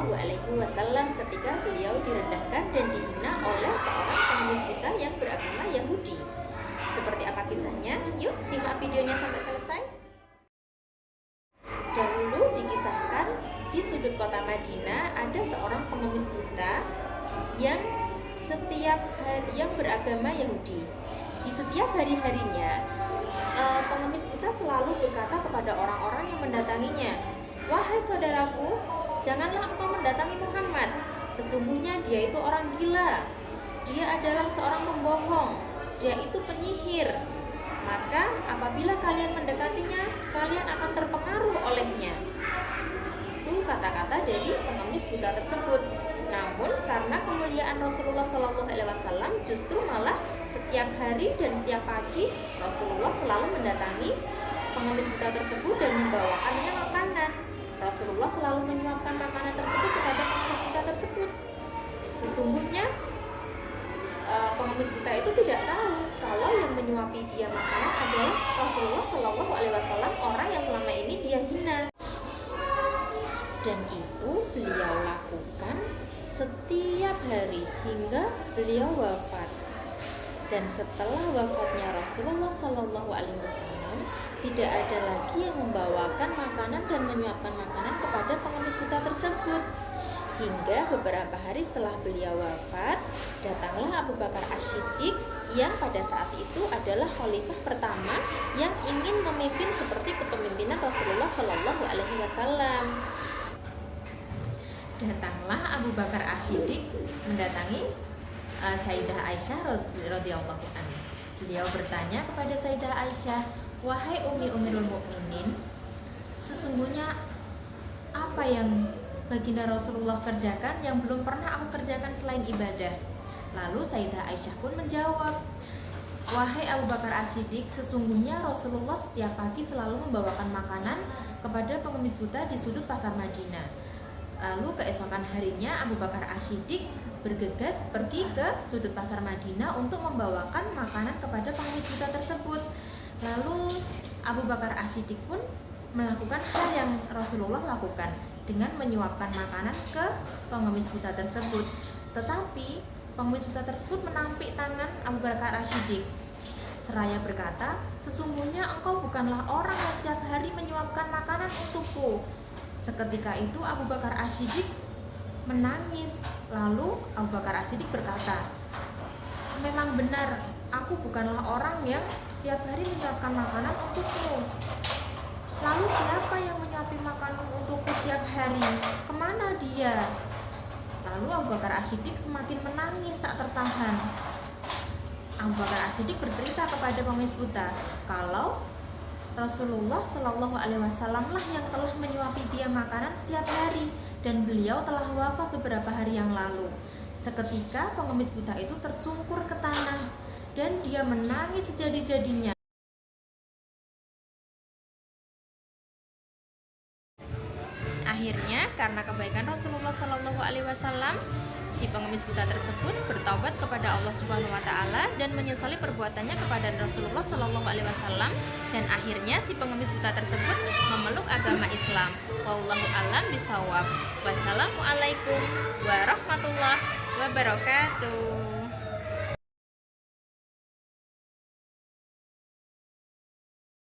Shallallahu Alaihi Wasallam ketika beliau direndahkan dan dihina oleh seorang pengemis buta yang beragama Yahudi. Seperti apa kisahnya? Yuk simak videonya sampai selesai. Dahulu dikisahkan di sudut kota Madinah ada seorang pengemis buta yang beragama Yahudi. Di setiap hari-harinya, pengemis buta selalu berkata kepada orang-orang yang mendatanginya, "Wahai saudaraku, janganlah engkau mendatangi Muhammad. Sesungguhnya dia itu orang gila. Dia adalah seorang pembohong. Dia itu penyihir. Maka apabila kalian mendekatinya, kalian akan terpengaruh olehnya." Itu kata-kata dari pengemis buta tersebut. Namun karena kemuliaan Rasulullah SAW, justru malah setiap hari dan setiap pagi Rasulullah selalu mendatangi pengemis buta tersebut dan membawakannya makanan. Rasulullah selalu menyuapkan makanan tersebut kepada pengemis buta tersebut. Sesungguhnya pengemis buta itu tidak tahu kalau yang menyuapi dia makanan adalah Rasulullah SAW, orang yang selama ini dia hina. Dan itu beliau lakukan setiap hari hingga beliau wafat. Dan setelah wafatnya Rasulullah SAW, tidak ada lagi yang membawakan makanan dan menyiapkan makanan kepada pengemis buta tersebut. Hingga beberapa hari setelah beliau wafat, datanglah Abu Bakar As-Siddiq yang pada saat itu adalah khalifah pertama yang ingin memimpin seperti kepemimpinan Rasulullah SAW. Datanglah Abu Bakar As-Siddiq mendatangi Sayyidah Aisyah radhiyallahu anha. Beliau bertanya kepada Sayyidah Aisyah, "Wahai Umirul Mukminin, sesungguhnya apa yang baginda Rasulullah kerjakan yang belum pernah aku kerjakan selain ibadah?" Lalu Sayyidah Aisyah pun menjawab, "Wahai Abu Bakar As-Siddiq, sesungguhnya Rasulullah setiap pagi selalu membawakan makanan kepada pengemis buta di sudut pasar Madinah." Lalu keesokan harinya Abu Bakar As-Siddiq bergegas pergi ke sudut pasar Madinah untuk membawakan makanan kepada pengemis buta tersebut. Lalu Abu Bakar As-Siddiq pun melakukan hal yang Rasulullah lakukan dengan menyuapkan makanan ke pengemis buta tersebut. Tetapi pengemis buta tersebut menampik tangan Abu Bakar As-Siddiq seraya berkata, "Sesungguhnya engkau bukanlah orang yang setiap hari menyuapkan makanan untukku." Seketika itu Abu Bakar As-Siddiq menangis. Lalu Abu Bakar As-Siddiq berkata, "Memang benar, aku bukanlah orang yang setiap hari menyiapkan makanan untukmu. Lalu siapa yang menyuapi makanan untukku setiap hari? Kemana dia?" Lalu Abu Bakar As-Siddiq semakin menangis tak tertahan. Abu Bakar As-Siddiq bercerita kepada pengemis buta kalau Rasulullah SAW lah yang telah menyuapi dia makanan setiap hari dan beliau telah wafat beberapa hari yang lalu. Seketika pengemis buta itu tersungkur ke tanah dan dia menangis sejadi-jadinya. Akhirnya karena kebaikan Rasulullah SAW, si pengemis buta tersebut bertaubat kepada Allah Subhanahu wa taala dan menyesali perbuatannya kepada Rasulullah SAW, dan akhirnya si pengemis buta tersebut memeluk agama Islam. Wallahu a'lam bishawab. Wassalamualaikum warahmatullahi wabarakatuh.